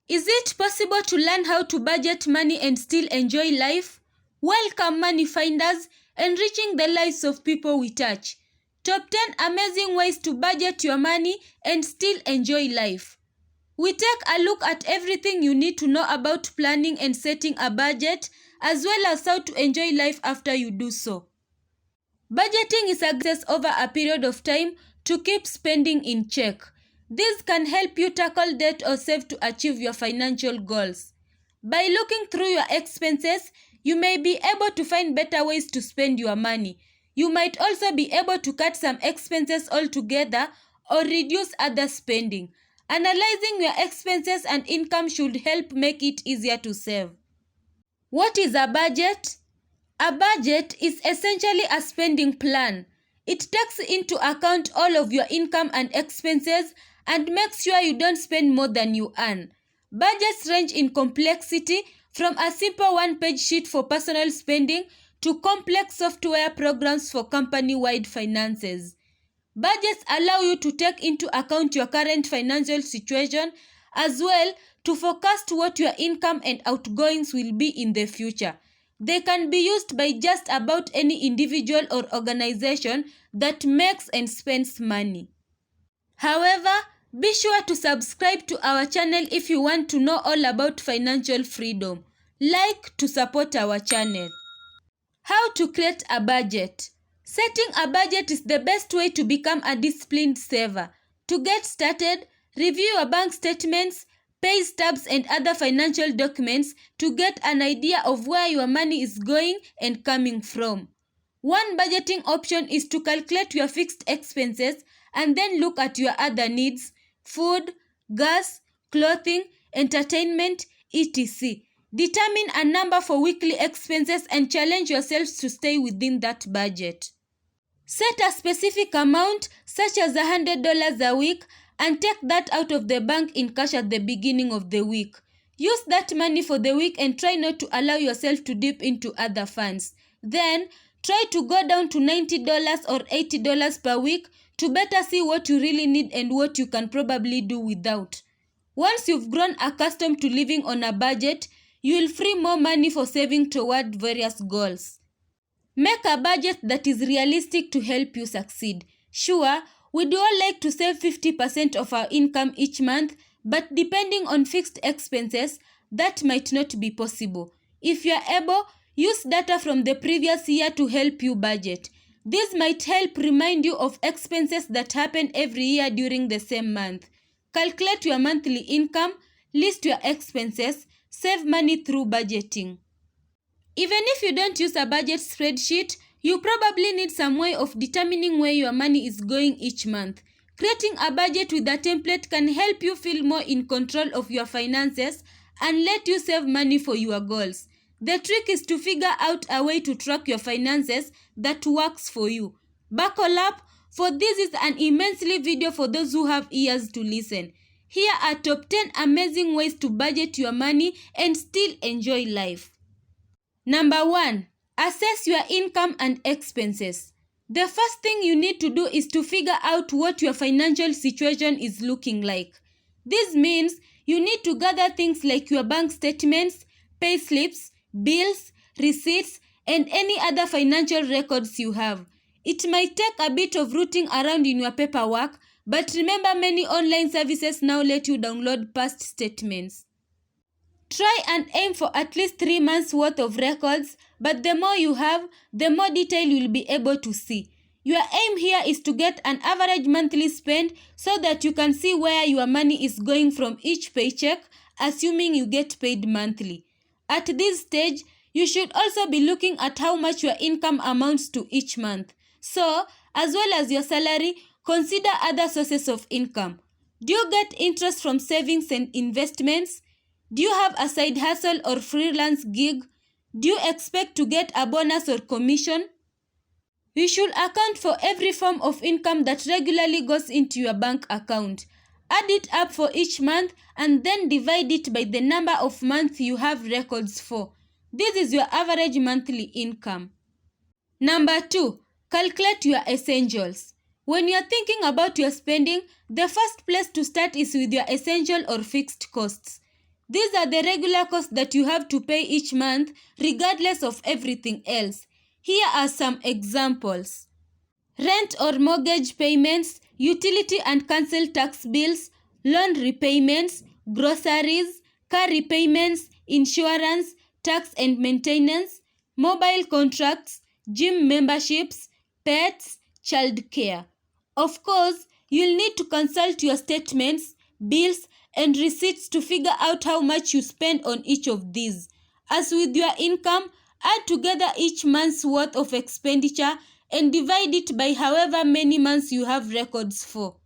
Is it possible to learn how to budget money and still enjoy life? Welcome, Money Finders, enriching the lives of people we touch. Top 10 amazing ways to budget your money and still enjoy life. We take a look at everything you need to know about planning and setting a budget, as well as how to enjoy life after you do so. Budgeting is a process over a period of time to keep spending in check. This can help you tackle debt or save to achieve your financial goals. By looking through your expenses, you may be able to find better ways to spend your money. You might also be able to cut some expenses altogether or reduce other spending. Analyzing your expenses and income should help make it easier to save. What is a budget? A budget is essentially a spending plan. It takes into account all of your income and expenses and makes sure you don't spend more than you earn. Budgets range in complexity from a simple one-page sheet for personal spending to complex software programs for company-wide finances. Budgets allow you to take into account your current financial situation as well to forecast what your income and outgoings will be in the future. They can be used by just about any individual or organization that makes and spends money. However, be sure to subscribe to our channel if you want to know all about financial freedom. Like to support our channel. How to create a budget. Setting a budget is the best way to become a disciplined saver. To get started, review your bank statements, pay stubs and other financial documents to get an idea of where your money is going and coming from. One budgeting option is to calculate your fixed expenses and then look at your other needs, food, gas, clothing, entertainment, etc. Determine a number for weekly expenses and challenge yourselves to stay within that budget. Set a specific amount, such as $100 a week, and take that out of the bank in cash at the beginning of the week. Use that money for the week and try not to allow yourself to dip into other funds. Then, try to go down to $90 or $80 per week to better see what you really need and what you can probably do without. Once you've grown accustomed to living on a budget, you will free more money for saving toward various goals. Make a budget that is realistic to help you succeed. Sure, we'd all like to save 50% of our income each month, but depending on fixed expenses, that might not be possible. If you're able, use data from the previous year to help you budget. This might help remind you of expenses that happen every year during the same month. Calculate your monthly income, list your expenses, save money through budgeting. Even if you don't use a budget spreadsheet, you probably need some way of determining where your money is going each month. Creating a budget with a template can help you feel more in control of your finances and let you save money for your goals. The trick is to figure out a way to track your finances that works for you. Buckle up, for this is an immensely video for those who have ears to listen. Here are top 10 amazing ways to budget your money and still enjoy life. Number 1. Assess your income and expenses. The first thing you need to do is to figure out what your financial situation is looking like. This means you need to gather things like your bank statements, pay slips, bills, receipts, and any other financial records you have. It might take a bit of rooting around in your paperwork, but remember many online services now let you download past statements. Try and aim for at least 3 months worth of records, but the more you have, the more detail you'll be able to see. Your aim here is to get an average monthly spend so that you can see where your money is going from each paycheck, assuming you get paid monthly. At this stage, you should also be looking at how much your income amounts to each month. So, as well as your salary, consider other sources of income. Do you get interest from savings and investments? Do you have a side hustle or freelance gig? Do you expect to get a bonus or commission? You should account for every form of income that regularly goes into your bank account. Add it up for each month and then divide it by the number of months you have records for. This is your average monthly income. Number 2. Calculate your essentials. When you are thinking about your spending, the first place to start is with your essential or fixed costs. These are the regular costs that you have to pay each month regardless of everything else. Here are some examples. Rent or mortgage payments, utility and council tax bills, loan repayments, groceries, car repayments, insurance, tax and maintenance, mobile contracts, gym memberships, pets, childcare. Of course, you'll need to consult your statements, bills, and receipts to figure out how much you spend on each of these. As with your income, add together each month's worth of expenditure and divide it by however many months you have records for.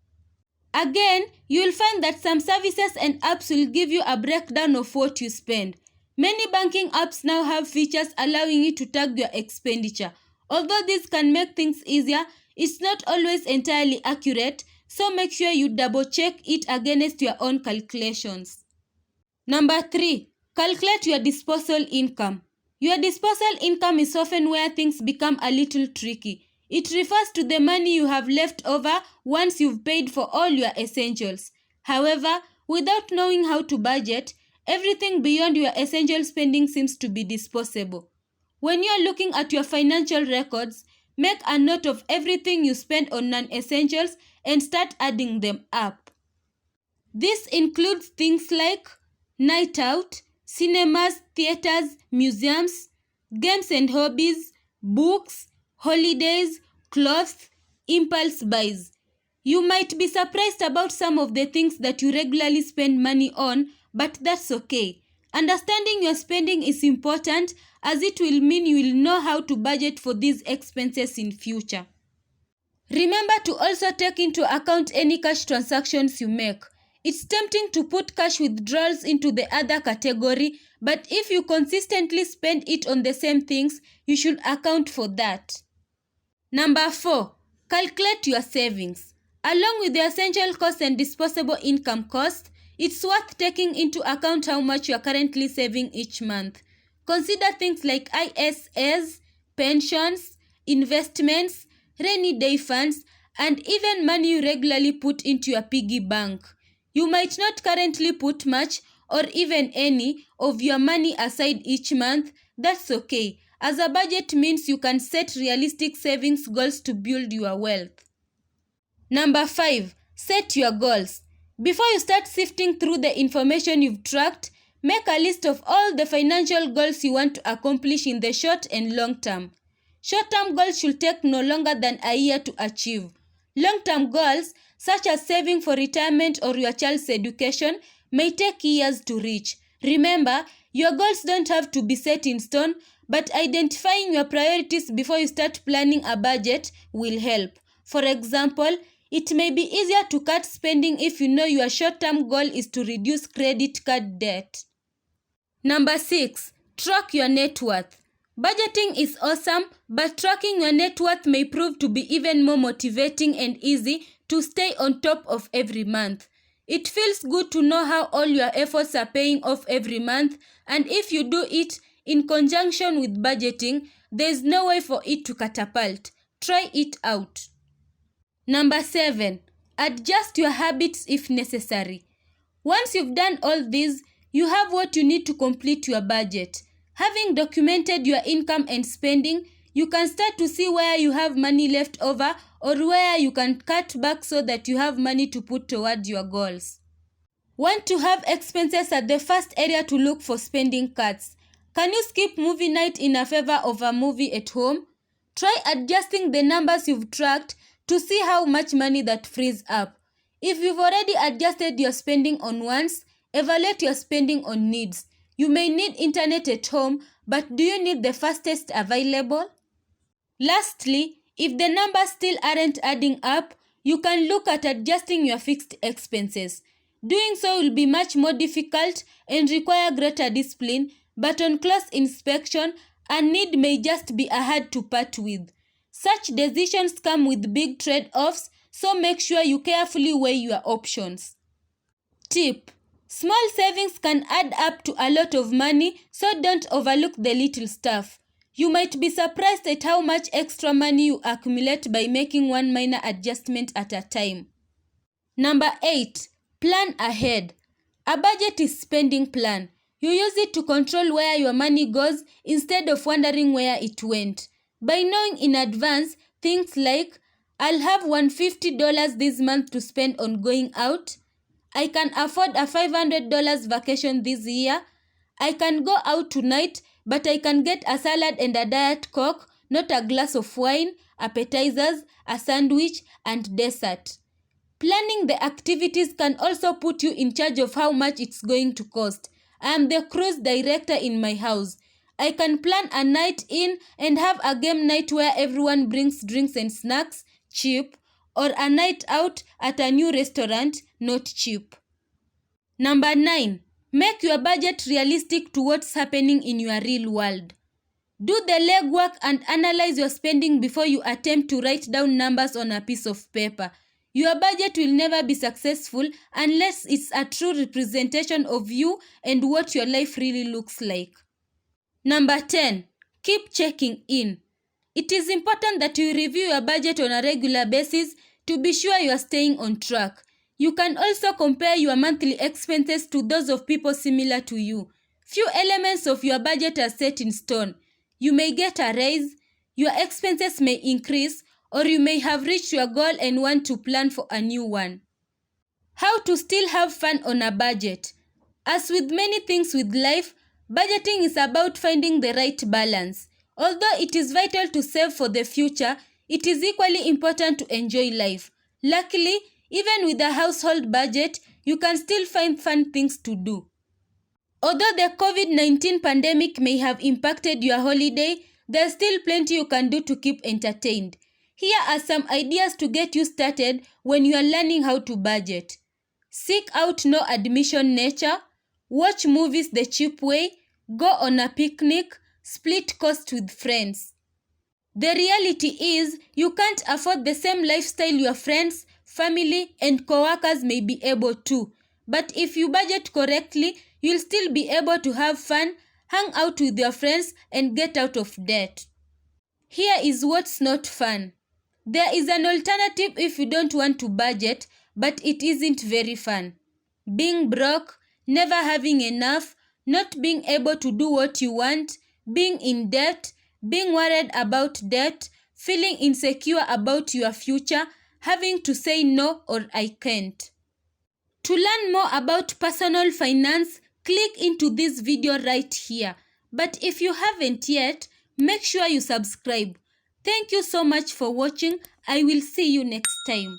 Again, you will find that some services and apps will give you a breakdown of what you spend. Many banking apps now have features allowing you to tag your expenditure. Although this can make things easier, it's not always entirely accurate, so make sure you double check it against your own calculations. Number 3. Calculate your disposal income. Your disposal income is often where things become a little tricky. It refers to the money you have left over once you've paid for all your essentials. However, without knowing how to budget, everything beyond your essential spending seems to be disposable. When you're looking at your financial records, make a note of everything you spend on non-essentials and start adding them up. This includes things like night out, cinemas, theaters, museums, games and hobbies, books, holidays, clothes, impulse buys. You might be surprised about some of the things that you regularly spend money on, but that's okay. Understanding your spending is important as it will mean you will know how to budget for these expenses in future. Remember to also take into account any cash transactions you make. It's tempting to put cash withdrawals into the other category, but if you consistently spend it on the same things, you should account for that. Number 4. Calculate your savings. Along with the essential costs and disposable income costs, it's worth taking into account how much you are currently saving each month. Consider things like ISAs, pensions, investments, rainy day funds, and even money you regularly put into your piggy bank. You might not currently put much or even any of your money aside each month. That's okay, as a budget means you can set realistic savings goals to build your wealth. Number 5. Set your goals. Before you start sifting through the information you've tracked, make a list of all the financial goals you want to accomplish in the short and long term. Short-term goals should take no longer than a year to achieve. Long-term goals, such as saving for retirement or your child's education, may take years to reach. Remember, your goals don't have to be set in stone, but identifying your priorities before you start planning a budget will help. For example, it may be easier to cut spending if you know your short-term goal is to reduce credit card debt. Number 6. Track your net worth. Budgeting is awesome, but tracking your net worth may prove to be even more motivating and easy to stay on top of every month. It feels good to know how all your efforts are paying off every month, and if you do it in conjunction with budgeting, there is no way for it to catapult. Try it out. Number 7. Adjust your habits if necessary. Once you've done all these, you have what you need to complete your budget. Having documented your income and spending, you can start to see where you have money left over or where you can cut back so that you have money to put toward your goals. Want to have expenses at the first area to look for spending cuts? Can you skip movie night in a favor of a movie at home? Try adjusting the numbers you've tracked to see how much money that frees up. If you've already adjusted your spending on wants, evaluate your spending on needs. You may need internet at home, but do you need the fastest available? Lastly, if the numbers still aren't adding up, you can look at adjusting your fixed expenses. Doing so will be much more difficult and require greater discipline, but on close inspection, a need may just be hard to part with. Such decisions come with big trade-offs, so make sure you carefully weigh your options. Tip: small savings can add up to a lot of money, so don't overlook the little stuff. You might be surprised at how much extra money you accumulate by making one minor adjustment at a time. Number 8. Plan ahead. A budget is spending plan. You use it to control where your money goes instead of wondering where it went. By knowing in advance things like, I'll have $150 this month to spend on going out. I can afford a $500 vacation this year. I can go out tonight, but I can get a salad and a Diet Coke, not a glass of wine, appetizers, a sandwich, and dessert. Planning the activities can also put you in charge of how much it's going to cost. I am the cruise director in my house. I can plan a night in and have a game night where everyone brings drinks and snacks, cheap, or a night out at a new restaurant, not cheap. Number 9. Make your budget realistic to what's happening in your real world. Do the legwork and analyze your spending before you attempt to write down numbers on a piece of paper. Your budget will never be successful unless it's a true representation of you and what your life really looks like. Number 10. Keep checking in. It is important that you review your budget on a regular basis to be sure you are staying on track. You can also compare your monthly expenses to those of people similar to you. Few elements of your budget are set in stone. You may get a raise, your expenses may increase, or you may have reached your goal and want to plan for a new one. How to still have fun on a budget. As with many things with life, budgeting is about finding the right balance. Although it is vital to save for the future, it is equally important to enjoy life. Luckily, even with a household budget, you can still find fun things to do. Although the COVID-19 pandemic may have impacted your holiday, there's still plenty you can do to keep entertained. Here are some ideas to get you started when you are learning how to budget. Seek out no admission nature, watch movies the cheap way, go on a picnic, split costs with friends. The reality is, you can't afford the same lifestyle your friends, family, and co-workers may be able to. But if you budget correctly, you'll still be able to have fun, hang out with your friends, and get out of debt. Here is what's not fun. There is an alternative if you don't want to budget, but it isn't very fun. Being broke, never having enough, not being able to do what you want, being in debt, being worried about debt, feeling insecure about your future, having to say no or I can't. To learn more about personal finance, click into this video right here. But if you haven't yet, make sure you subscribe. Thank you so much for watching. I will see you next time.